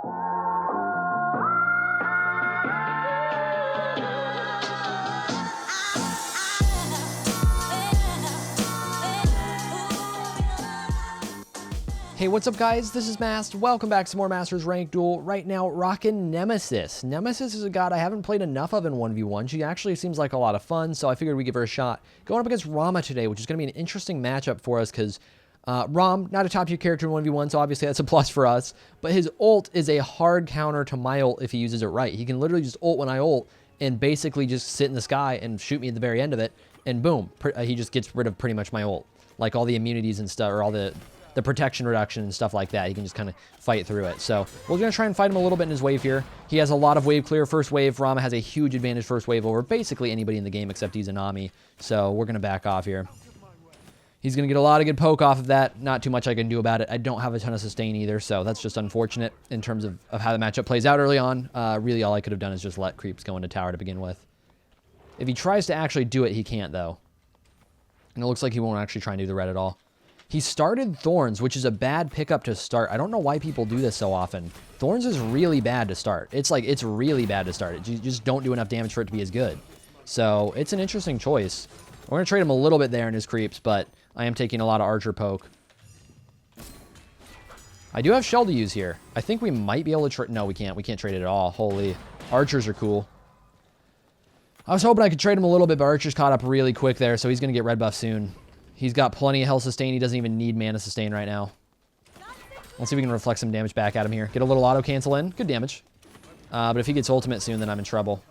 Hey, what's up guys? This is Mast. Welcome back to some more Masters Rank Duel. Right now, rocking Nemesis. Nemesis is a god I haven't played enough of in 1v1. She actually seems like a lot of fun, so I figured we'd give her a shot. Going up against Rama today, which is going to be an interesting matchup for us because Ram, not a top tier character in 1v1, so obviously that's a plus for us. But his ult is a hard counter to my ult if he uses it right. He can literally just ult when I ult and basically just sit in the sky and shoot me at the very end of it, and boom, he just gets rid of pretty much my ult. Like all the immunities and stuff, or all the protection reduction and stuff like that. He can just kind of fight through it. So we're going to try and fight him a little bit in his wave here. He has a lot of wave clear first wave. Rama has a huge advantage first wave over basically anybody in the game except he's a Nami. So we're going to back off here. He's going to get a lot of good poke off of that. Not too much I can do about it. I don't have a ton of sustain either, so that's just unfortunate in terms of how the matchup plays out early on. Really all I could have done is just let creeps go into tower to begin with. If he tries to actually do it, he can't though. And it looks like he won't actually try and do the red at all. He started Thorns, which is a bad pickup to start. I don't know why people do this so often. Thorns is really bad to start. It's really bad to start. You just don't do enough damage for it to be as good. So it's an interesting choice. We're going to trade him a little bit there in his creeps, but I am taking a lot of archer poke. I do have shell to use here. I think we might be able to trade. No, we can't. We can't trade it at all. Holy. Archers are cool. I was hoping I could trade him a little bit, but Archer's caught up really quick there, so he's going to get red buff soon. He's got plenty of health sustain. He doesn't even need mana sustain right now. Let's see if we can reflect some damage back at him here. Get a little auto cancel in. Good damage. But if he gets ultimate soon, then I'm in trouble.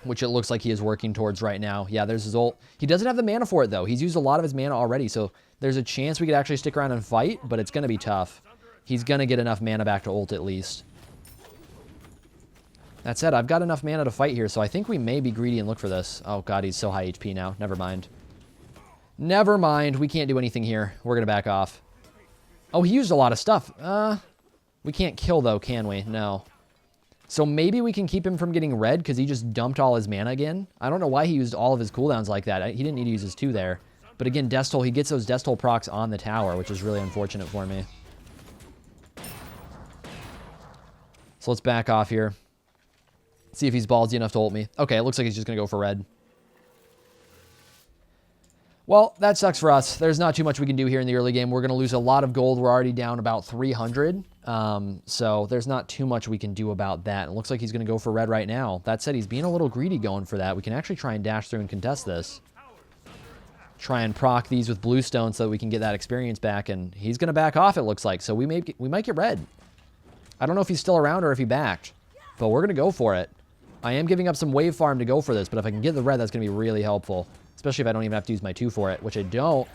Which it looks like he is working towards right now. Yeah, there's his ult. He doesn't have the mana for it, though. He's used a lot of his mana already, so there's a chance we could actually stick around and fight, but it's going to be tough. He's going to get enough mana back to ult at least. That said, I've got enough mana to fight here, so I think we may be greedy and look for this. Oh, God, he's so high HP now. Never mind. Never mind. We can't do anything here. We're going to back off. Oh, he used a lot of stuff. We can't kill, though, can we? No. So maybe we can keep him from getting red because he just dumped all his mana again. I don't know why he used all of his cooldowns like that. He didn't need to use his 2 there. But again, Death Toll, he gets those Death Toll procs on the tower, which is really unfortunate for me. So let's back off here. See if he's ballsy enough to ult me. Okay, it looks like he's just going to go for red. Well, that sucks for us. There's not too much we can do here in the early game. We're going to lose a lot of gold. We're already down about 300. So there's not too much we can do about that. It looks like he's going to go for red right now. That said, he's being a little greedy going for that. We can actually try and dash through and contest this. Try and proc these with bluestone so that we can get that experience back. And he's going to back off, it looks like. So we might get red. I don't know if he's still around or if he backed. But we're going to go for it. I am giving up some wave farm to go for this. But if I can get the red, that's going to be really helpful. Especially if I don't even have to use my 2 for it, which I don't.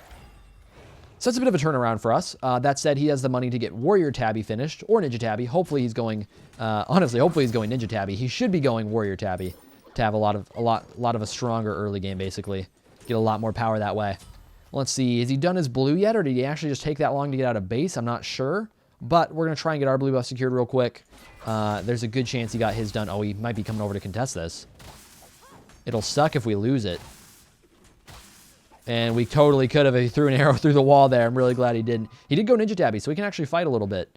So that's a bit of a turnaround for us. That said, he has the money to get Warrior Tabby finished, or Ninja Tabby. Hopefully he's going, honestly, hopefully he's going Ninja Tabby. He should be going Warrior Tabby to have a lot of a stronger early game, basically. Get a lot more power that way. Let's see, has he done his blue yet, or did he actually just take that long to get out of base? I'm not sure, but we're going to try and get our blue buff secured real quick. There's a good chance he got his done. Oh, he might be coming over to contest this. It'll suck if we lose it. And we totally could have if he threw an arrow through the wall there. I'm really glad he didn't. He did go Ninja Tabby, so he can actually fight a little bit.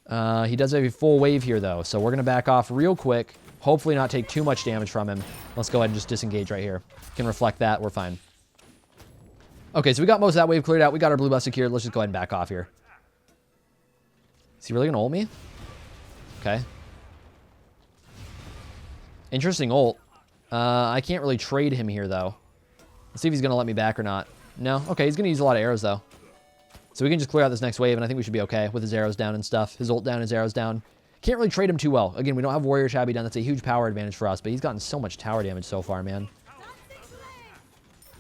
He does have a full wave here, though. So we're going to back off real quick. Hopefully not take too much damage from him. Let's go ahead and just disengage right here. Can reflect that. We're fine. Okay, so we got most of that wave cleared out. We got our blue buff secured. Let's just go ahead and back off here. Is he really going to ult me? Okay. Interesting ult. I can't really trade him here, though. Let's see if he's going to let me back or not. No? Okay, he's going to use a lot of arrows, though. So we can just clear out this next wave, and I think we should be okay with his arrows down and stuff. His ult down, his arrows down. Can't really trade him too well. Again, we don't have Warrior Tabby down. That's a huge power advantage for us, but he's gotten so much tower damage so far, man.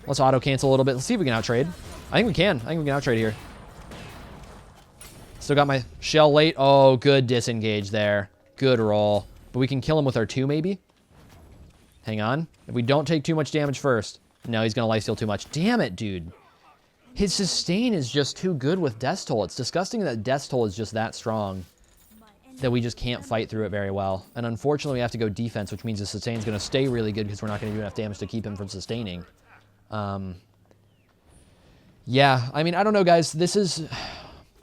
Let's auto-cancel a little bit. Let's see if we can out-trade. I think we can. I think we can out-trade here. Still got my shell late. Oh, good disengage there. Good roll. But we can kill him with our 2, maybe? Hang on. If we don't take too much damage first. No, he's going to lifesteal too much. Damn it, dude. His sustain is just too good with Death Toll. It's disgusting that Death Toll is just that strong that we just can't fight through it very well. And unfortunately, we have to go defense, which means the sustain is going to stay really good because we're not going to do enough damage to keep him from sustaining. Yeah, I mean, I don't know, guys. This is...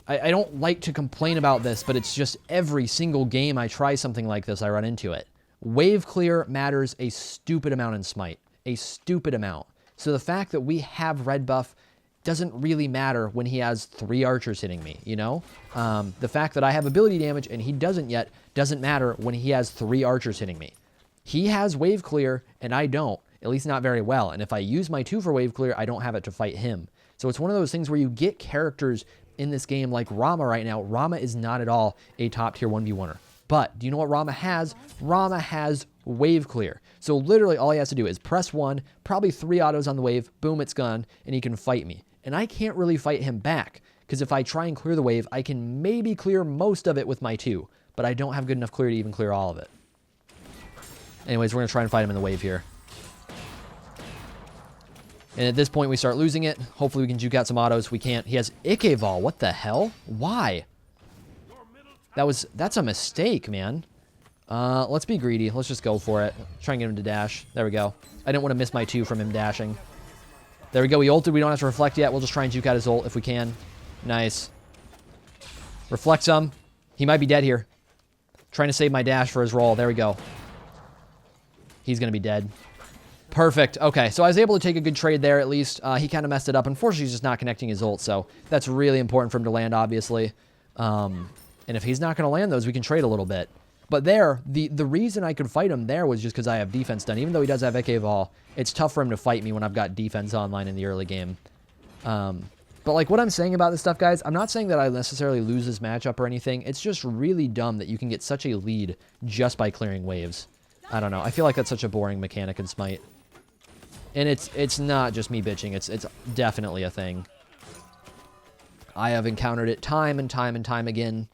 I don't like to complain about this, but it's just every single game I try something like this, I run into it. Wave clear matters a stupid amount in Smite. A stupid amount. So the fact that we have red buff doesn't really matter when he has 3 archers hitting me, you know? The fact that I have ability damage and he doesn't yet doesn't matter when he has 3 archers hitting me. He has wave clear and I don't, at least not very well. And if I use my 2 for wave clear, I don't have it to fight him. So it's one of those things where you get characters in this game like Rama right now. Rama is not at all a top tier 1v1er. But do you know what Rama has? Rama has wave clear. So literally all he has to do is press 1, probably 3 autos on the wave, boom, it's gone, and he can fight me. And I can't really fight him back, because if I try and clear the wave, I can maybe clear most of it with my 2, but I don't have good enough clear to even clear all of it. Anyways, we're going to try and fight him in the wave here. And at this point, we start losing it. Hopefully we can juke out some autos. We can't. He has Ikevol. What the hell? Why? That's a mistake, man. Let's be greedy. Let's just go for it. Try and get him to dash. There we go. I didn't want to miss my 2 from him dashing. There we go. We ulted. We don't have to reflect yet. We'll just try and juke out his ult if we can. Nice. Reflect some. He might be dead here. Trying to save my dash for his roll. There we go. He's going to be dead. Perfect. Okay, so I was able to take a good trade there at least. He kind of messed it up. Unfortunately, he's just not connecting his ult, so that's really important for him to land, obviously. And if he's not going to land those, we can trade a little bit. But there, the reason I could fight him there was just because I have defense done. Even though he does have Ikevol, it's tough for him to fight me when I've got defense online in the early game. But like what I'm saying about this stuff, guys, I'm not saying that I necessarily lose this matchup or anything. It's just really dumb that you can get such a lead just by clearing waves. I don't know. I feel like that's such a boring mechanic in Smite. And it's not just me bitching. It's definitely a thing. I have encountered it time and time and time again.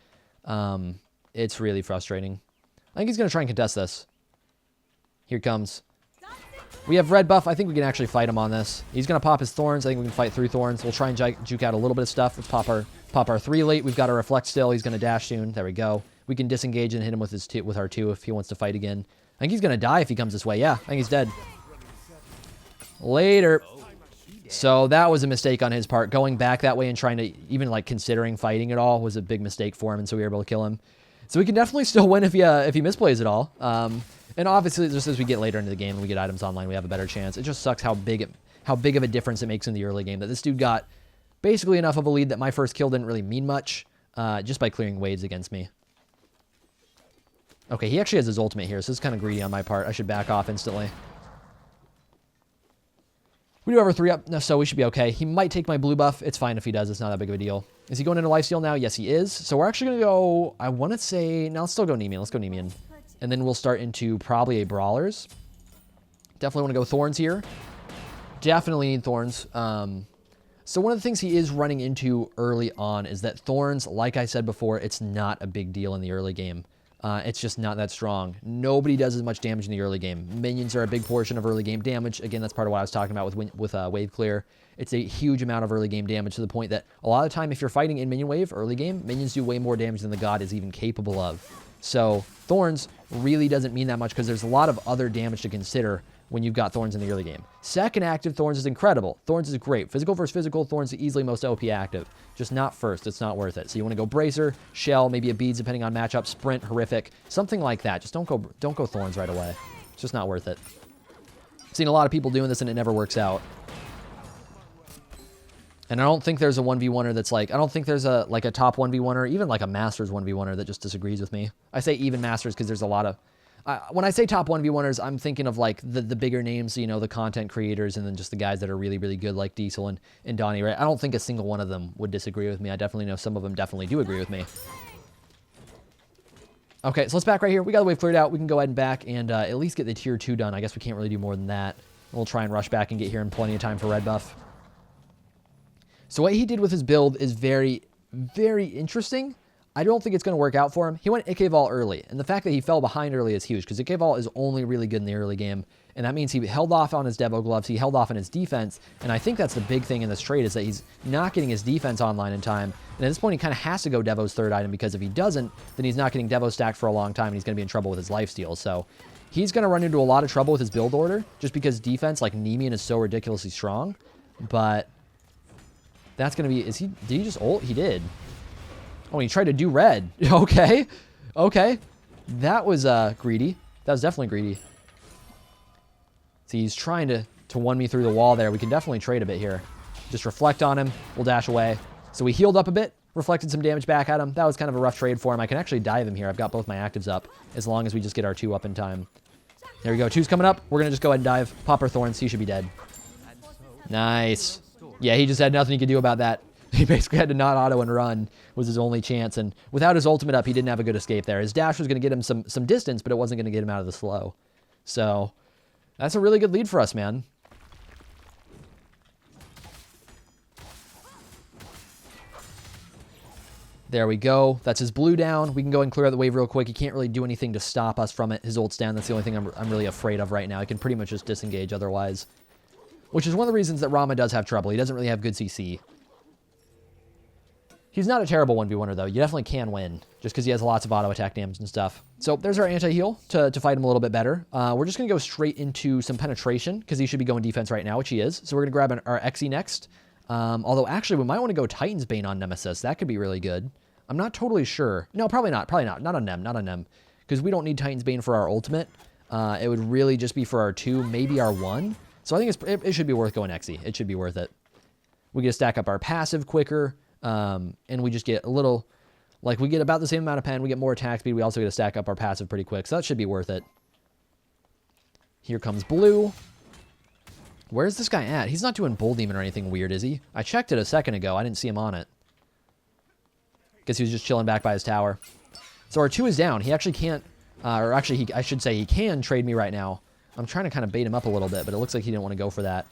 It's really frustrating. I think he's going to try and contest this. Here comes. We have red buff. I think we can actually fight him on this. He's going to pop his thorns. I think we can fight through thorns. We'll try and juke out a little bit of stuff. Let's pop our 3 late. We've got a reflect still. He's going to dash soon. There we go. We can disengage and hit him with our 2 if he wants to fight again. I think he's going to die if he comes this way. Yeah, I think he's dead. Later. So that was a mistake on his part. Going back that way and trying to even like considering fighting at all was a big mistake for him, and so we were able to kill him. So we can definitely still win if he misplays it all. And obviously, just as we get later into the game and we get items online, we have a better chance. It just sucks how big of a difference it makes in the early game that this dude got basically enough of a lead that my first kill didn't really mean much just by clearing waves against me. Okay, he actually has his ultimate here, so this is kind of greedy on my part. I should back off instantly. We do have our 3 up, so we should be okay. He might take my blue buff. It's fine if he does. It's not that big of a deal. Is he going into lifesteal now? Yes, he is. So we're actually going to go, I want to say, no, let's still go Nemean. Let's go Nemean. And then we'll start into probably a Brawlers. Definitely want to go Thorns here. Definitely need Thorns. So one of the things he is running into early on is that Thorns, like I said before, it's not a big deal in the early game. It's just not that strong. Nobody does as much damage in the early game. Minions are a big portion of early game damage. Again, that's part of what I was talking about with wave clear. It's a huge amount of early game damage to the point that a lot of the time, if you're fighting in minion wave early game, minions do way more damage than the god is even capable of. So Thorns really doesn't mean that much because there's a lot of other damage to consider when you've got Thorns in the early game. Second active, Thorns is incredible. Thorns is great. Physical versus physical, Thorns is easily most OP active. Just not first. It's not worth it. So you want to go Bracer, Shell, maybe a Beads depending on matchup, Sprint, Horrific, something like that. Just don't go Thorns right away. It's just not worth it. I've seen a lot of people doing this and it never works out. And I don't think there's a 1v1er that's like, I don't think there's a top 1v1er, even like a Masters 1v1er that just disagrees with me. I say even Masters because there's a lot of, when I say top 1v1ers, I'm thinking of like the bigger names, you know, the content creators, and then just the guys that are really, really good like Diesel and Donnie, right? I don't think a single one of them would disagree with me. I definitely know some of them definitely do agree with me. Okay, so let's back right here. We got the wave cleared out. We can go ahead and back and at least get the tier 2 done. I guess we can't really do more than that. We'll try and rush back and get here in plenty of time for red buff. So what he did with his build is very, very interesting. I don't think it's going to work out for him. He went Ikevol early, and the fact that he fell behind early is huge, because Ikevol is only really good in the early game, and that means he held off on his Devo gloves, he held off on his defense, and I think that's the big thing in this trade, is that he's not getting his defense online in time, and at this point he kind of has to go Devo's third item, because if he doesn't, then he's not getting Devo stacked for a long time, and he's going to be in trouble with his lifesteal. So he's going to run into a lot of trouble with his build order, just because defense, like Nemean, is so ridiculously strong, but that's going to be, did he just ult? He did. Oh, he tried to do red. Okay. Okay. That was greedy. That was definitely greedy. See, he's trying to one me through the wall there. We can definitely trade a bit here. Just reflect on him. We'll dash away. So we healed up a bit. Reflected some damage back at him. That was kind of a rough trade for him. I can actually dive him here. I've got both my actives up as long as we just get our 2 up in time. There we go. 2's coming up. We're going to just go ahead and dive. Pop our thorns. He should be dead. Nice. Yeah, he just had nothing he could do about that. He basically had to not auto and run was his only chance. And without his ultimate up, he didn't have a good escape there. His dash was going to get him some distance, but it wasn't going to get him out of the slow. So that's a really good lead for us, man. There we go. That's his blue down. We can go and clear out the wave real quick. He can't really do anything to stop us from it. His ult's down. That's the only thing I'm really afraid of right now. He can pretty much just disengage otherwise. Which is one of the reasons that Rama does have trouble. He doesn't really have good CC. He's not a terrible 1v1er, though. You definitely can win, just because he has lots of auto attack damage and stuff. So there's our anti-heal to fight him a little bit better. We're just going to go straight into some penetration, because he should be going defense right now, which he is. So we're going to grab our Xe next. Although, actually, we might want to go Titan's Bane on Nemesis. That could be really good. I'm not totally sure. No, probably not. Probably not. Not on Nem. Not on Nem. Because we don't need Titan's Bane for our ultimate. It would really just be for our 2, maybe our 1. So I think it should be worth going Xe. It should be worth it. We get to stack up our passive quicker. And we just get a little... Like, we get about the same amount of pen. We get more attack speed. We also get to stack up our passive pretty quick. So that should be worth it. Here comes blue. Where's this guy at? He's not doing Bull Demon or anything weird, is he? I checked it a second ago. I didn't see him on it. Guess he was just chilling back by his tower. So our 2 is down. He actually can't... or actually, I should say he can trade me right now. I'm trying to kind of bait him up a little bit, but it looks like he didn't want to go for that.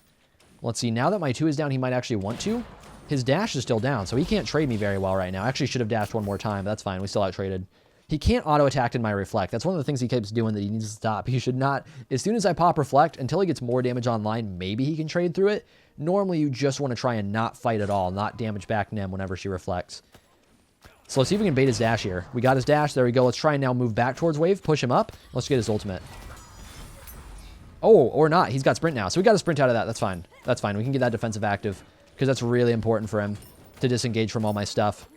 Let's see. Now that my 2 is down, he might actually want to. His dash is still down, so he can't trade me very well right now. I actually should have dashed one more time, but that's fine. We still out-traded. He can't auto-attack in my Reflect. That's one of the things he keeps doing that he needs to stop. He should not... As soon as I pop Reflect, until he gets more damage online, maybe he can trade through it. Normally, you just want to try and not fight at all, not damage back Nem whenever she reflects. So let's see if we can bait his dash here. We got his dash. There we go. Let's try and now move back towards wave, push him up. Let's get his ultimate. Oh, or not. He's got sprint now, so we got to sprint out of that. That's fine. That's fine. We can get that defensive active, because that's really important for him to disengage from all my stuff.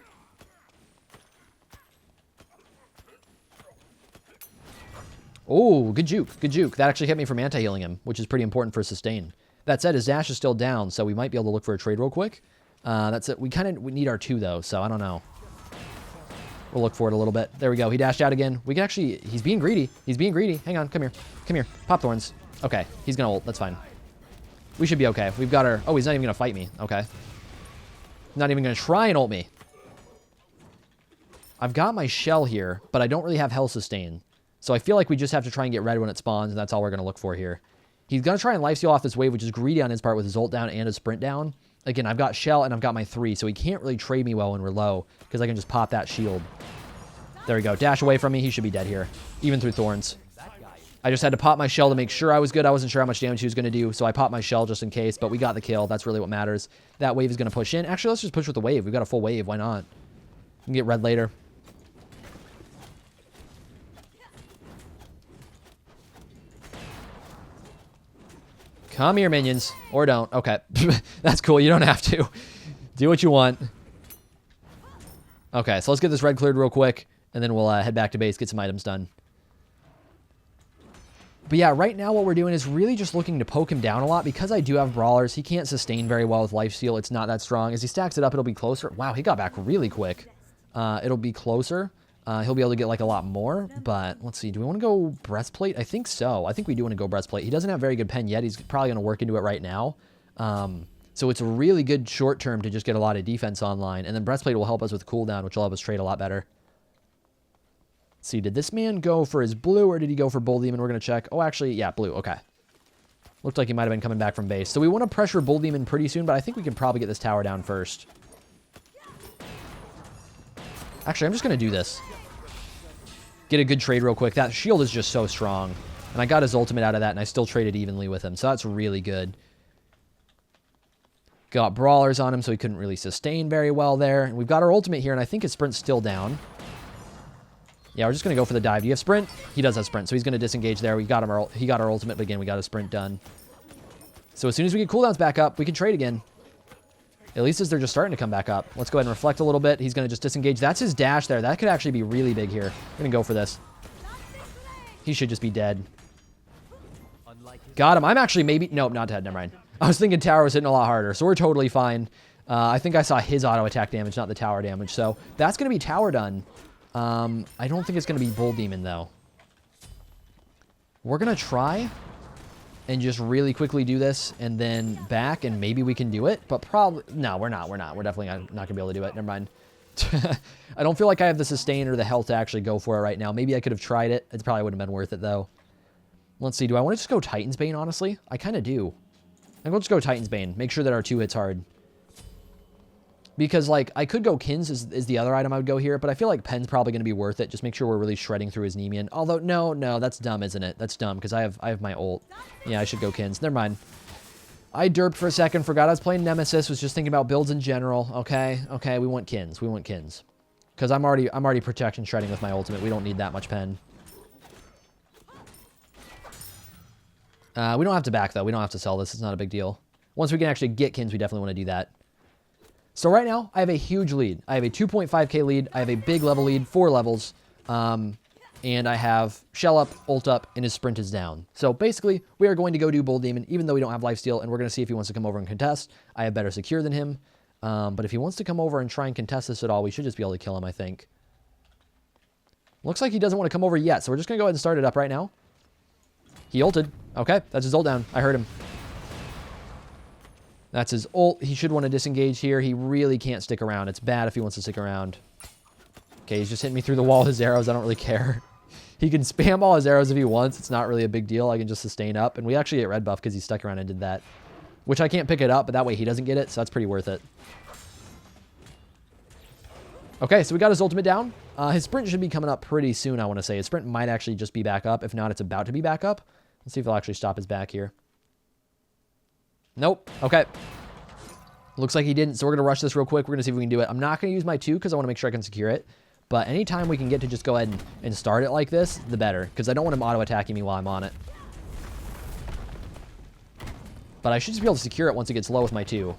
Oh, good juke. Good juke. That actually hit me from anti-healing him, which is pretty important for sustain. That said, his dash is still down, so we might be able to look for a trade real quick. That's it. We need our 2, though, so I don't know. We'll look for it a little bit. There we go. He dashed out again. We can actually... He's being greedy. He's being greedy. Hang on. Come here. Come here. Pop thorns. Okay. He's going to ult. That's fine. We should be okay. We've got our... Oh, he's not even going to fight me. Okay. Not even going to try and ult me. I've got my shell here, but I don't really have health sustain. So I feel like we just have to try and get red when it spawns, and that's all we're going to look for here. He's going to try and lifesteal off this wave, which is greedy on his part with his ult down and his sprint down. Again, I've got shell and I've got my 3, so he can't really trade me well when we're low, because I can just pop that shield. There we go. Dash away from me. He should be dead here, even through thorns. I just had to pop my shell to make sure I was good. I wasn't sure how much damage he was going to do, so I popped my shell just in case, but we got the kill. That's really what matters. That wave is going to push in. Actually, let's just push with the wave. We've got a full wave. Why not? We can get red later. Come here, minions. Or don't. Okay. That's cool. You don't have to. Do what you want. Okay, so let's get this red cleared real quick, and then we'll head back to base, get some items done. But yeah, right now what we're doing is really just looking to poke him down a lot. Because I do have brawlers, he can't sustain very well with lifesteal. It's not that strong. As he stacks it up, it'll be closer. Wow, he got back really quick. It'll be closer. He'll be able to get like a lot more, but let's see. Do we want to go breastplate? I think so. I think we do want to go breastplate. He doesn't have very good pen yet. He's probably going to work into it right now. So it's a really good short term to just get a lot of defense online, and then breastplate will help us with cooldown, which will help us trade a lot better. Let's see, did this man go for his blue, or did he go for Bull Demon? We're going to check. Oh, actually, yeah, blue. Okay. Looked like he might have been coming back from base. So we want to pressure Bull Demon pretty soon, but I think we can probably get this tower down first. Actually, I'm just going to do this. Get a good trade real quick. That shield is just so strong. And I got his ultimate out of that, and I still traded evenly with him. So that's really good. Got brawlers on him, so he couldn't really sustain very well there. And we've got our ultimate here, and I think his sprint's still down. Yeah, we're just going to go for the dive. Do you have sprint? He does have sprint, so he's going to disengage there. He got our ultimate, but again, we got a sprint done. So as soon as we get cooldowns back up, we can trade again. At least as they're just starting to come back up. Let's go ahead and reflect a little bit. He's going to just disengage. That's his dash there. That could actually be really big here. I'm going to go for this. He should just be dead. Got him. I'm actually maybe... Nope, not dead. Never mind. I was thinking tower was hitting a lot harder, so we're totally fine. I think I saw his auto attack damage, not the tower damage. So that's going to be tower done. I don't think it's going to be Bull Demon, though. We're going to try and just really quickly do this and then back, and maybe we can do it. But probably... No, we're not. We're not. We're definitely not going to be able to do it. Never mind. I don't feel like I have the sustain or the health to actually go for it right now. Maybe I could have tried it. It probably wouldn't have been worth it, though. Let's see. Do I want to just go Titan's Bane, honestly? I kind of do. I think we'll just go Titan's Bane. Make sure that our 2 hits hard. Because, like, I could go Kins is the other item I would go here, but I feel like Pen's probably going to be worth it. Just make sure we're really shredding through his Nemean. Although, no, that's dumb, isn't it? That's dumb, because I have my ult. Yeah, I should go Kins. Never mind. I derped for a second, forgot I was playing Nemesis, was just thinking about builds in general. Okay, we want Kins. We want Kins. Because I'm already protection shredding with my ultimate. We don't need that much Pen. We don't have to back, though. We don't have to sell this. It's not a big deal. Once we can actually get Kins, we definitely want to do that. So right now, I have a huge lead. I have a 2.5k lead. I have a big level lead, 4 levels. And I have Shell up, ult up, and his sprint is down. So basically, we are going to go do Bull Demon, even though we don't have lifesteal, and we're going to see if he wants to come over and contest. I have better secure than him. But if he wants to come over and try and contest this at all, we should just be able to kill him, I think. Looks like he doesn't want to come over yet, so we're just going to go ahead and start it up right now. He ulted. Okay, that's his ult down. I heard him. That's his ult. He should want to disengage here. He really can't stick around. It's bad if he wants to stick around. Okay, he's just hitting me through the wall with his arrows. I don't really care. He can spam all his arrows if he wants. It's not really a big deal. I can just sustain up. And we actually get red buff because he stuck around and did that. Which I can't pick it up, but that way he doesn't get it. So that's pretty worth it. Okay, so we got his ultimate down. His sprint should be coming up pretty soon, I want to say. His sprint might actually just be back up. If not, it's about to be back up. Let's see if he'll actually stop his back here. Nope. Okay. Looks like he didn't, so we're going to rush this real quick. We're going to see if we can do it. I'm not going to use my 2 because I want to make sure I can secure it. But anytime we can get to just go ahead and start it like this, the better. Because I don't want him auto-attacking me while I'm on it. But I should just be able to secure it once it gets low with my 2.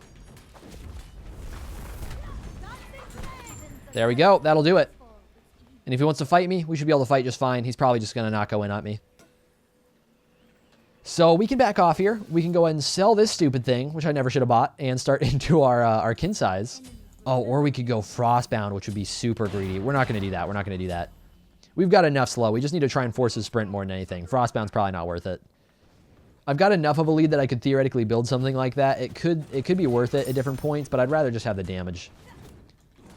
There we go. That'll do it. And if he wants to fight me, we should be able to fight just fine. He's probably just going to not go in at me. So we can back off here. We can go ahead and sell this stupid thing, which I never should have bought, and start into our kin size. Oh, or we could go Frostbound, which would be super greedy. We're not going to do that. We're not going to do that. We've got enough slow. We just need to try and force his sprint more than anything. Frostbound's probably not worth it. I've got enough of a lead that I could theoretically build something like that. It could be worth it at different points, but I'd rather just have the damage.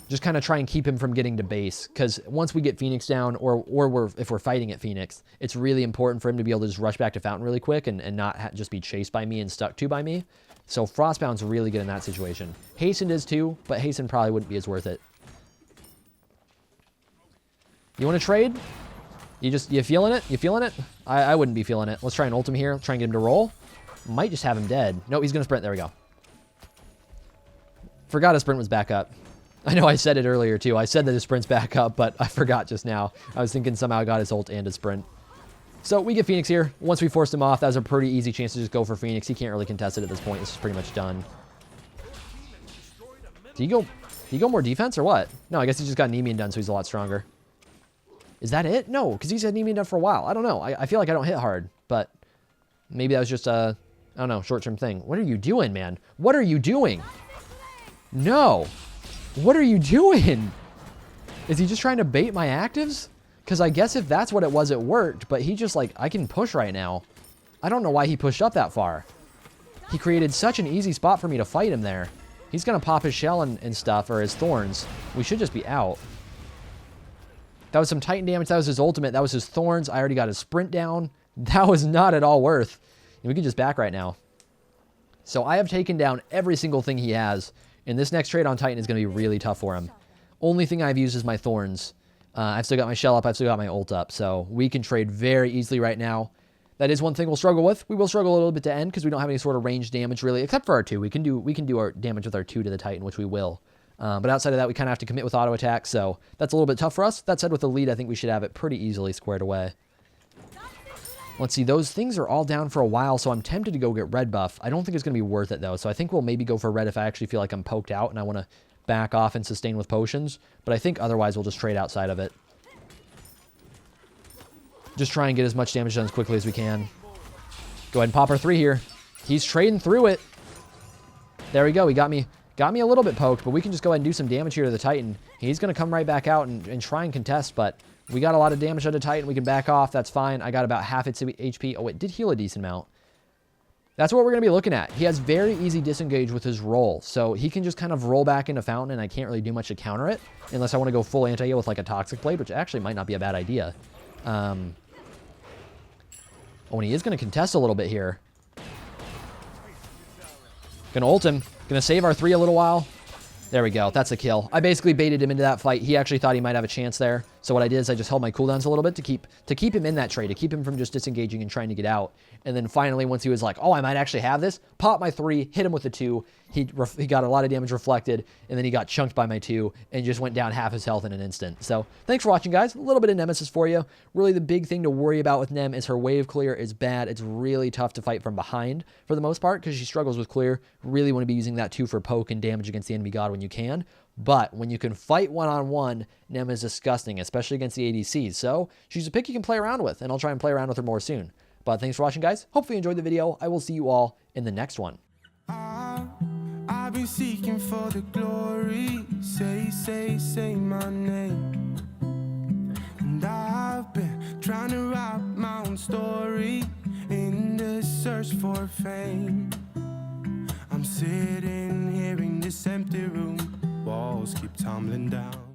Just kind of try and keep him from getting to base, because once we get Phoenix down, or if we're fighting at Phoenix, it's really important for him to be able to just rush back to Fountain really quick and not just be chased by me and stuck to by me. So Frostbound's really good in that situation. Hastened is too, but Hastened probably wouldn't be as worth it. You want to trade? You feeling it? You feeling it? I wouldn't be feeling it. Let's try and ult him here. Try and get him to roll. Might just have him dead. No, he's going to sprint. There we go. Forgot his sprint was back up. I know I said it earlier too. I said that his sprint's back up, but I forgot just now. I was thinking somehow I got his ult and his sprint. So we get Phoenix here. Once we forced him off, that was a pretty easy chance to just go for Phoenix. He can't really contest it at this point. This is pretty much done. Did he go more defense or what? No, I guess he just got Nemean done, so he's a lot stronger. Is that it? No, because he's had Nemean done for a while. I don't know. I feel like I don't hit hard, but maybe that was just a, I don't know, short-term thing. What are you doing, man? What are you doing? No. What are you doing? Is he just trying to bait my actives? Because I guess if that's what it was, it worked. But he just like, I can push right now. I don't know why he pushed up that far. He created such an easy spot for me to fight him there. He's going to pop his shell and stuff, or his thorns. We should just be out. That was some Titan damage. That was his ultimate. That was his thorns. I already got his sprint down. That was not at all worth. And we can just back right now. So I have taken down every single thing he has. And this next trade on Titan is going to be really tough for him. Only thing I've used is my thorns. I've still got my shell up. I've still got my ult up. So we can trade very easily right now. That is one thing we'll struggle with. We will struggle a little bit to end because we don't have any sort of range damage really, except for our 2. We can do our damage with our 2 to the Titan, which we will. But outside of that, we kind of have to commit with auto attack. So that's a little bit tough for us. That said, with the lead, I think we should have it pretty easily squared away. Let's see, those things are all down for a while, so I'm tempted to go get red buff. I don't think it's going to be worth it, though, so I think we'll maybe go for red if I actually feel like I'm poked out and I want to back off and sustain with potions. But I think otherwise we'll just trade outside of it. Just try and get as much damage done as quickly as we can. Go ahead and pop our 3 here. He's trading through it. There we go. He got me a little bit poked, but we can just go ahead and do some damage here to the Titan. He's going to come right back out and try and contest, but we got a lot of damage on the Titan. We can back off. That's fine. I got about half its HP. Oh, it did heal a decent amount. That's what we're going to be looking at. He has very easy disengage with his roll, so he can just kind of roll back into Fountain, and I can't really do much to counter it, unless I want to go full anti-heal with like a Toxic Blade, which actually might not be a bad idea. Oh, and he is going to contest a little bit here. Gonna ult him. Gonna save our 3 a little while. There we go. That's a kill. I basically baited him into that fight. He actually thought he might have a chance there. So what I did is I just held my cooldowns a little bit to keep him in that trade, to keep him from just disengaging and trying to get out. And then finally, once he was like, oh, I might actually have this, pop my 3, hit him with the 2. He got a lot of damage reflected, and then he got chunked by my 2 and just went down half his health in an instant. So thanks for watching, guys. A little bit of Nemesis for you. Really, the big thing to worry about with Nem is her wave clear is bad. It's really tough to fight from behind for the most part because she struggles with clear. Really want to be using that 2 for poke and damage against the enemy god when you can. But when you can fight one-on-one, Nem is disgusting, especially against the ADCs. So she's a pick you can play around with, and I'll try and play around with her more soon. But thanks for watching, guys. Hopefully you enjoyed the video. I will see you all in the next one. I've been seeking for the glory. Say my name. And I've been trying to write my own story in the search for fame. I'm sitting here in this empty room. Walls keep tumbling down.